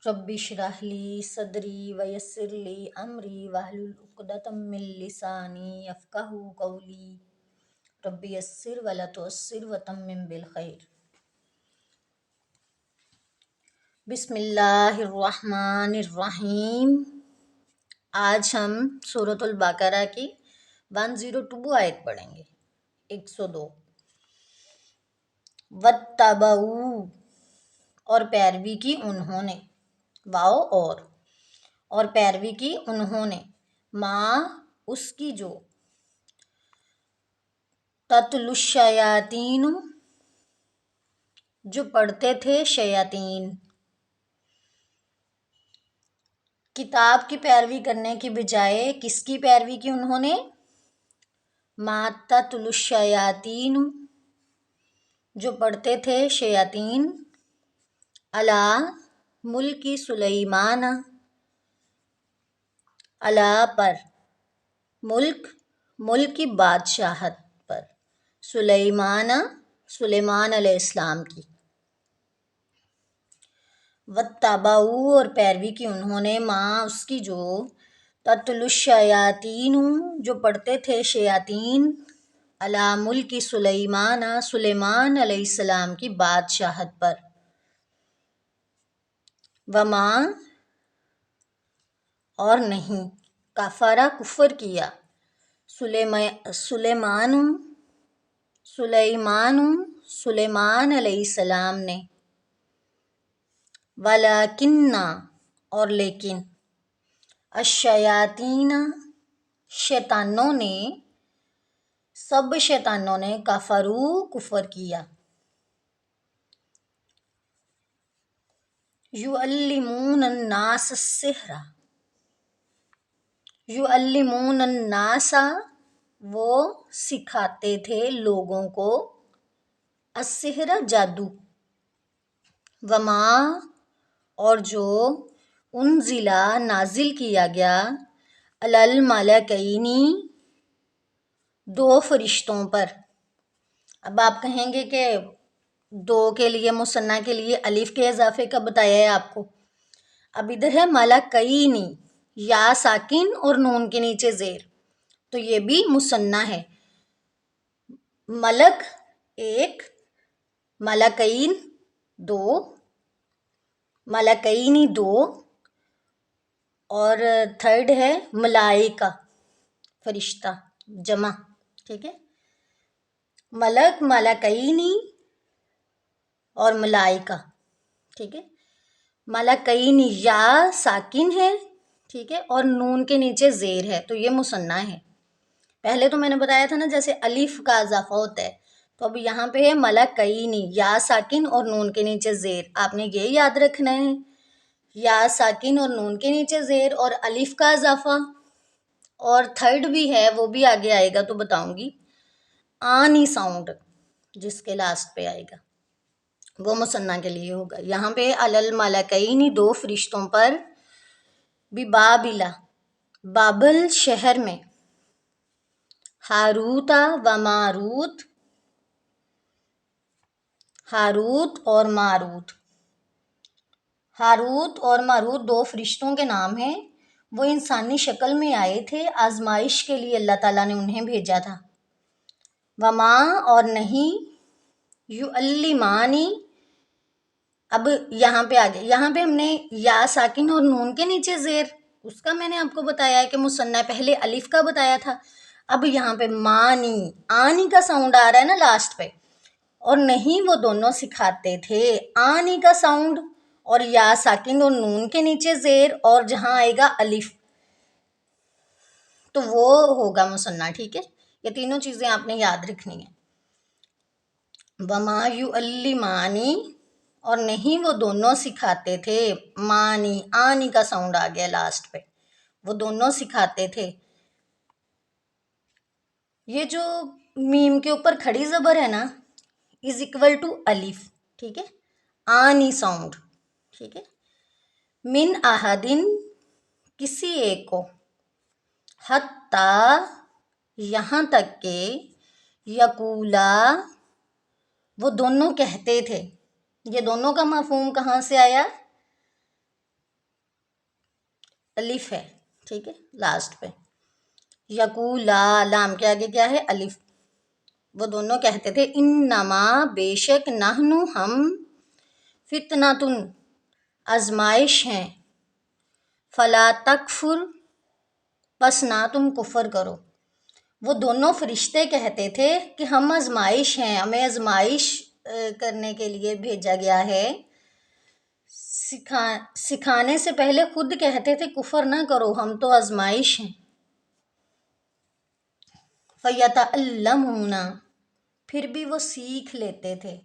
رب اشرح لی صدری ویسر لی امری واحلل عقدۃ من لسانی یفقہوا قولی رب یسر ولا تعسر وتمم بالخیر۔ بسم اللہ الرحمن الرحیم۔ آج ہم سورۃ البقرہ کی 102 آیت پڑھیں گے، 102۔ واتبعوا، اور پیروی کی انہوں نے، واؤ اور پیروی کی انہوں نے، ماں اس کی جو، تتلو الشیاطین جو پڑھتے تھے شیاطین، کتاب کی پیروی کرنے کی بجائے کس کی پیروی کی انہوں نے؟ ما تتلو الشیاطین جو پڑھتے تھے شیاطین، علی ملک سلیمان، علی پر، ملک کی بادشاہت پر، سلیمان علیہ السلام کی۔ واتبعوا، اور پیروی کی انہوں نے، ماں اس کی جو، تتلو الشیاطین جو پڑھتے تھے شیاطین، علی ملک سلیمان علیہ السلام کی بادشاہت پر، وما، اور نہیں، کفرا کفر کیا، سلیمان علیہ السلام نے، ولیکن، اور لیکن، الشیاطین شیطانوں نے، سب شیطانوں نے، کفروا کفر کیا، یعلمون الناس السحر، یعلمون الناس وہ سکھاتے تھے لوگوں کو، السحر جادو، وما اور جو، انزلا نازل کیا گیا، علی الملکین دو فرشتوں پر۔ اب آپ کہیں گے کہ دو کے لیے مثنیٰ کے لیے الف کے اضافے کا بتایا ہے آپ کو، اب ادھر ہے ملکین، یا ساکن اور نون کے نیچے زیر، تو یہ بھی مثنیٰ ہے، ملک ایک، ملکین دو، ملکینی دو، اور تھرڈ ہے ملائکہ فرشتہ جمع، ٹھیک ہے، ملک، ملکینی اور ملائکہ، ٹھیک ہے، ملکینی یا ساکن ہے، ٹھیک ہے، اور نون کے نیچے زیر ہے، تو یہ مثنیٰ ہے۔ پہلے تو میں نے بتایا تھا نا جیسے الف کا اضافہ ہوتا ہے، تو اب یہاں پہ ہے ملکینی، یا ساکن اور نون کے نیچے زیر، آپ نے یہ یاد رکھنا ہے، یا ساکن اور نون کے نیچے زیر اور الف کا اضافہ، اور تھرڈ بھی ہے وہ بھی آگے آئے گا تو بتاؤں گی، آنی ساؤنڈ جس کے لاسٹ پہ آئے گا وہ مثنیٰ کے لیے ہوگا۔ یہاں پہ علی الملکین دو فرشتوں پر، ببابل بابل شہر میں، ہاروت و ماروت، ہاروت اور ماروت، ہاروت اور ماروت دو فرشتوں کے نام ہیں، وہ انسانی شکل میں آئے تھے، آزمائش کے لیے اللہ تعالیٰ نے انہیں بھیجا تھا۔ وما اور نہیں، یعلمانی، اب یہاں پہ آگے، یہاں پہ ہم نے یا ساکن اور نون کے نیچے زیر، اس کا میں نے آپ کو بتایا ہے کہ مثنیٰ، پہلے الف کا بتایا تھا، اب یہاں پہ مانی، آنی کا ساؤنڈ آ رہا ہے نا لاسٹ پہ، اور نہیں وہ دونوں سکھاتے تھے، آنی کا ساؤنڈ اور یا ساکن اور نون کے نیچے زیر، اور جہاں آئے گا الف تو وہ ہوگا مثنیٰ، ٹھیک ہے، یہ تینوں چیزیں آپ نے یاد رکھنی ہیں۔ وما یعلمانی، اور نہیں وہ دونوں سکھاتے تھے، مانی، آنی کا ساؤنڈ آ گیا لاسٹ پہ، وہ دونوں سکھاتے تھے۔ یہ جو میم کے اوپر کھڑی زبر ہے نا، از اکول ٹو الف، ٹھیک ہے، آنی ساؤنڈ، ٹھیک ہے، من احدن کسی ایک کو، حتی یہاں تک کہ، یقولا وہ دونوں کہتے تھے، یہ دونوں کا مفہوم کہاں سے آیا؟ الف ہے، ٹھیک ہے، لاسٹ پہ. یقولا، لام کے آگے کیا ہے؟ الف. وہ دونوں کہتے تھے انما، بے شک، نحنو، ہم، فتنتن، آزمائش ہیں، فلا تکفر، پس نہ تم کفر کرو. وہ دونوں فرشتے کہتے تھے کہ ہم آزمائش ہیں، ہمیں آزمائش کرنے کے لیے بھیجا گیا ہے. سکھانے سے پہلے خود کہتے تھے کفر نہ کرو، ہم تو آزمائش ہیں. فَيَتَعَلَّمُونَ، پھر بھی وہ سیکھ لیتے تھے،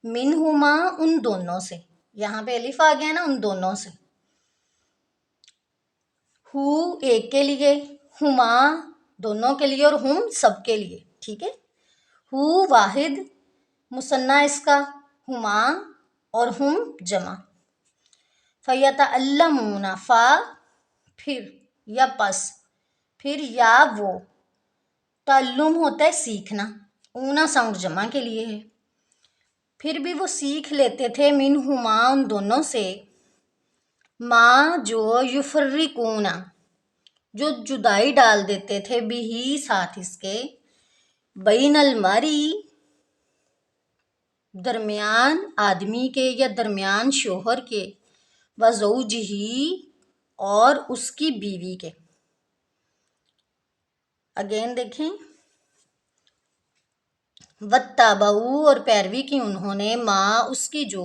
منہما، ان دونوں سے. یہاں پہ الف آ گیا نا، ان دونوں سے. ہو ایک کے لیے، ہما دونوں کے لیے، اور ہم سب کے لیے، ٹھیک ہے. ہو واحد، مثنیٰ اس کا، ہما اور ہم جمع. فَيَتَعَلَّمُونَ، فا پھر یا پس، پھر یا وہ، تعلم ہوتا ہے سیکھنا، اونا ساؤنڈ جمع کے لیے ہے. پھر بھی وہ سیکھ لیتے تھے منہما، ان دونوں سے، ما جو، یفرقون، جو جدائی ڈال دیتے تھے، بھی ساتھ اس کے، بین المرئی، درمیان آدمی کے یا درمیان شوہر کے، وزوجہ، اور اس کی بیوی کے. اگین دیکھیں، واتبعوا، اور پیروی کی انہوں نے، ماں اس کی جو،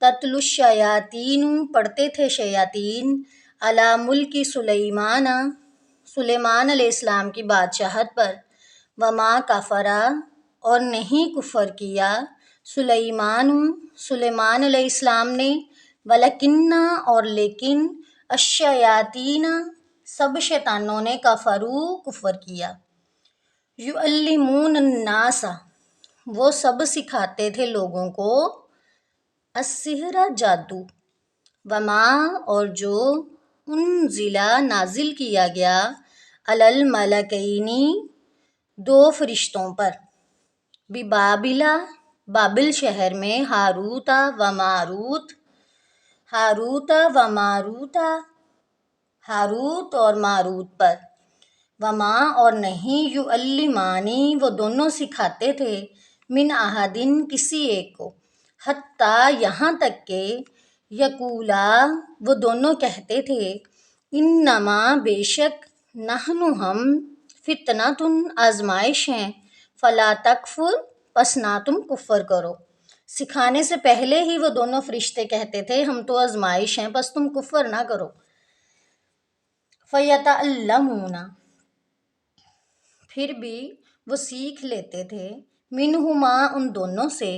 تتلو الشیاطین پڑھتے تھے شیاطین، علی ملک سلیمان، سلیمان علیہ السلام کی بادشاہت پر، وما کفرا، اور نہیں کفر کیا، سلیمان، سلیمان علیہ السلام نے، ولکن، اور لیکن، الشیاطین، سب شیطانوں نے، کفرو، کفر کیا. یعلمون الناس، وہ سب سکھاتے تھے لوگوں کو، السحر، جادو، وما، اور جو، انزلا، نازل کیا گیا، علی الملکین، دو فرشتوں پر، ببابل، بابل شہر میں، ہاروت و ماروت، ہاروت و ماروت، ہاروت اور ماروت پر، وما، اور نہیں، یعلمانی، وہ دونوں سکھاتے تھے، من احدن، کسی ایک کو، حتیٰ، یہاں تک کہ، یقولا، وہ دونوں کہتے تھے، انما، بے شک، نحن، ہم، فتنتن، آزمائش ہیں، فلا تکفر، پس نہ تم کفر کرو. سکھانے سے پہلے ہی وہ دونوں فرشتے کہتے تھے ہم تو آزمائش ہیں، پس تم کفر نہ کرو. فَيَتَعَلَّمُونَ، پھر بھی وہ سیکھ لیتے تھے، منہما، ان دونوں سے،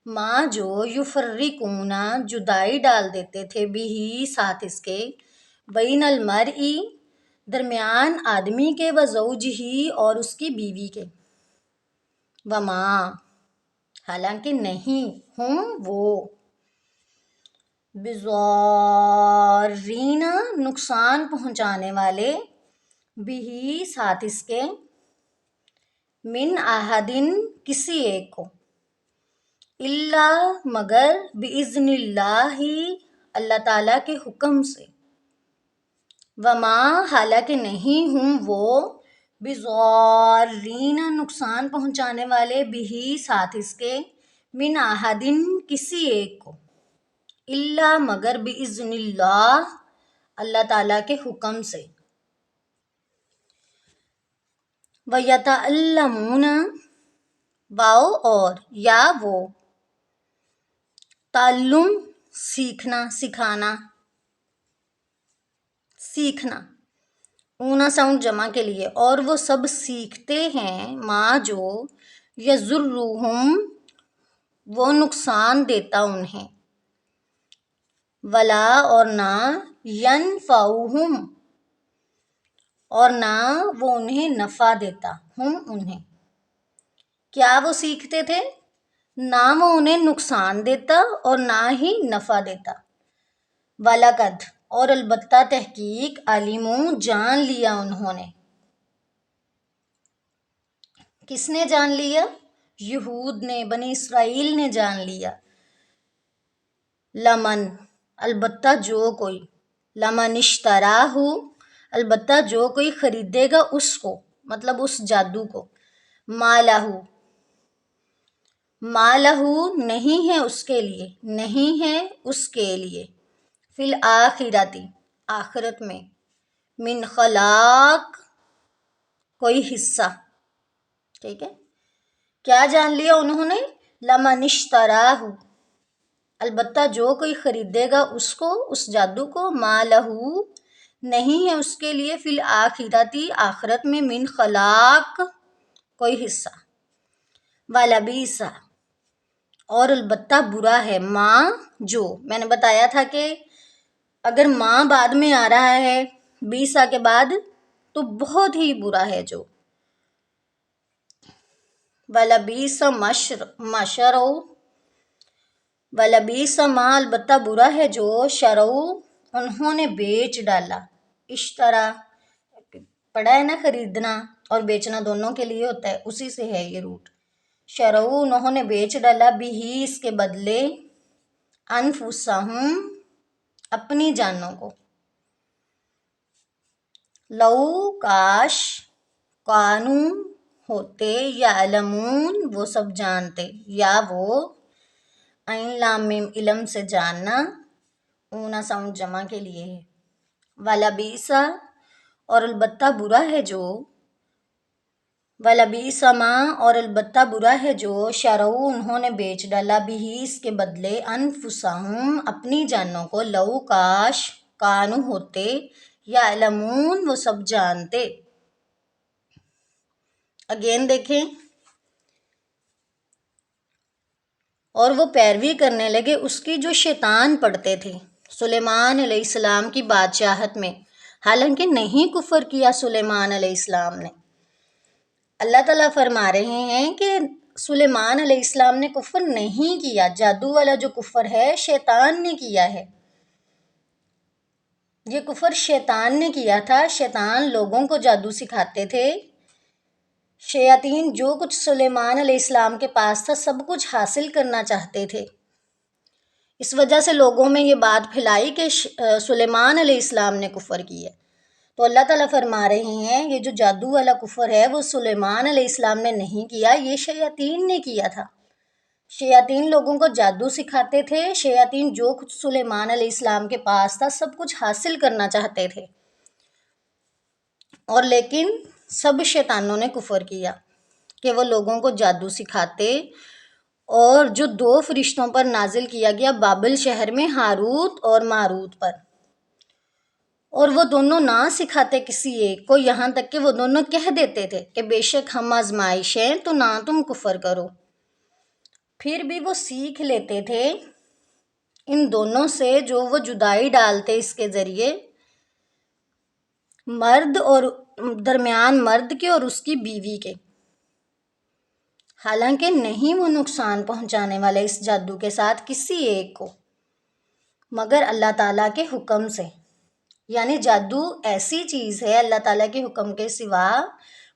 ما جو، یفرقون، جدائی ڈال دیتے تھے، بھی ساتھ اس کے، بین المرئی، درمیان آدمی کے، وزوجہ، اور اس کی بیوی کے، وما، حالانکہ نہیں، ہم وہ، بضارین، نقصان پہنچانے والے، بھی ساتھ اس کے، من احدن، کسی ایک کو، الا، مگر، باذن اللہ، اللہ تعالیٰ کے حکم سے، وما، حالانکہ نہیں، ہم وہ، بضارین، نقصان پہنچانے والے، بھی ساتھ اس کے، من احدن، کسی ایک کو، الا، مگر، باذن اللہ، اللہ تعالیٰ کے حکم سے. وَيَتَعَلَّمُونَ، واو اور یا وہ، تعلم، سیکھنا، سکھانا، سیکھنا، اونا ساؤنڈ جمع کے لیے، اور وہ سب سیکھتے ہیں، ما جو، یضرہم، وہ نقصان دیتا انہیں، ولا، اور نہ، ینفعہم، اور نہ وہ انہیں نفع دیتا، ہم انہیں. کیا وہ سیکھتے تھے؟ نہ وہ انہیں نقصان دیتا اور نہ ہی نفع دیتا. وَلَقَدْ، اور البتہ تحقیق، عَلِمُوا، جان لیا انہوں نے. کس نے جان لیا؟ یہود نے، بنی اسرائیل نے جان لیا. لمن، البتہ جو کوئی، لمن اشتراہ، البتہ جو کوئی خریدے گا اس کو، مطلب اس جادو کو، مالہ نہیں ہے اس کے لیے، نہیں ہے اس کے لیے، فی الآخرۃ آخرت میں، من خلاق کوئی حصہ، ٹھیک ہے۔ کیا جان لیا انہوں نے؟ لمن اشتراہ، البتہ جو کوئی خریدے گا اس کو، اس جادو کو، مالہ نہیں ہے اس کے لیے، فی الآخرۃ آخرت میں، من خلاق کوئی حصہ، ولبیس اور البتہ برا ہے، ماں جو، میں نے بتایا تھا کہ اگر ماں بعد میں آ رہا ہے بیسا کے بعد تو بہت ہی برا ہے جو، ولبیس مشرو، ولبیس ما البتہ برا ہے جو، شرو انہوں نے بیچ ڈالا، اشترا پڑھا ہے نا، خریدنا اور بیچنا دونوں کے لیے ہوتا ہے، اسی سے ہے یہ روٹ، شرو انہوں نے بیچ ڈالا، بھی اس کے بدلے، انفسہم اپنی جانوں کو، لو کاش، قانون ہوتے، یعلمون وہ سب جانتے، یا وہ، عین لام میم علم سے جاننا، اونا ساؤنڈ جمع کے لیے ہے، ولبیسا اور البتہ برا ہے جو، ولبیس ما اور البتہ برا ہے جو، شرو انہوں نے بیچ ڈالا، بھی اس کے بدلے، انفسہم اپنی جانوں کو، لو کاش کانو ہوتے، یعلمون وہ سب جانتے۔ اگین دیکھیں، اور وہ پیروی کرنے لگے اس کی جو شیطان پڑھتے تھے سلیمان علیہ السلام کی بادشاہت میں، حالانکہ نہیں کفر کیا سلیمان علیہ السلام نے۔ اللہ تعالیٰ فرما رہے ہیں کہ سلیمان علیہ السلام نے کفر نہیں کیا، جادو والا جو کفر ہے شیطان نے کیا ہے، یہ کفر شیطان نے کیا تھا، شیطان لوگوں کو جادو سکھاتے تھے، شیاطین جو کچھ سلیمان علیہ السلام کے پاس تھا سب کچھ حاصل کرنا چاہتے تھے، اس وجہ سے لوگوں میں یہ بات پھیلائی کہ سلیمان علیہ السلام نے کفر کیا۔ تو اللہ تعالیٰ فرما رہے ہیں یہ جو جادو والا کفر ہے وہ سلیمان علیہ السلام نے نہیں کیا، یہ شیاطین نے کیا تھا، شیاطین لوگوں کو جادو سکھاتے تھے، شیاطین جو کچھ سلیمان علیہ السلام کے پاس تھا سب کچھ حاصل کرنا چاہتے تھے، اور لیکن سب شیطانوں نے کفر کیا کہ وہ لوگوں کو جادو سکھاتے، اور جو 2 فرشتوں پر نازل کیا گیا بابل شہر میں، ہاروت اور ماروت پر، اور وہ دونوں نہ سکھاتے کسی ایک کو، یہاں تک کہ وہ دونوں کہہ دیتے تھے کہ بے شک ہم آزمائش ہیں تو نہ تم کفر کرو، پھر بھی وہ سیکھ لیتے تھے ان دونوں سے جو وہ جدائی ڈالتے اس کے ذریعے، مرد اور درمیان مرد کے اور اس کی بیوی کے، حالانکہ نہیں وہ نقصان پہنچانے والے اس جادو کے ساتھ کسی ایک کو مگر اللہ تعالیٰ کے حکم سے، یعنی جادو ایسی چیز ہے اللہ تعالیٰ کے حکم کے سوا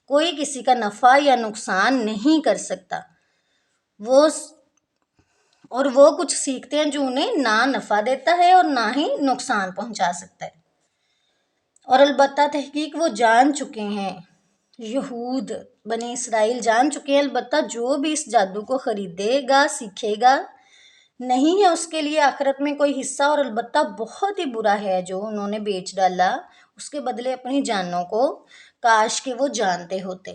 کوئی کسی کا نفع یا نقصان نہیں کر سکتا، وہ کچھ سیکھتے ہیں جو انہیں نہ نفع دیتا ہے اور نہ ہی نقصان پہنچا سکتا ہے، اور البتہ تحقیق وہ جان چکے ہیں، یہود بنی اسرائیل جان چکے ہیں، البتہ جو بھی اس جادو کو خریدے گا سیکھے گا نہیں ہے اس کے لیے آخرت میں کوئی حصہ، اور البتہ بہت ہی برا ہے جو انہوں نے بیچ ڈالا اس کے بدلے اپنی جانوں کو، کاش کہ وہ جانتے ہوتے۔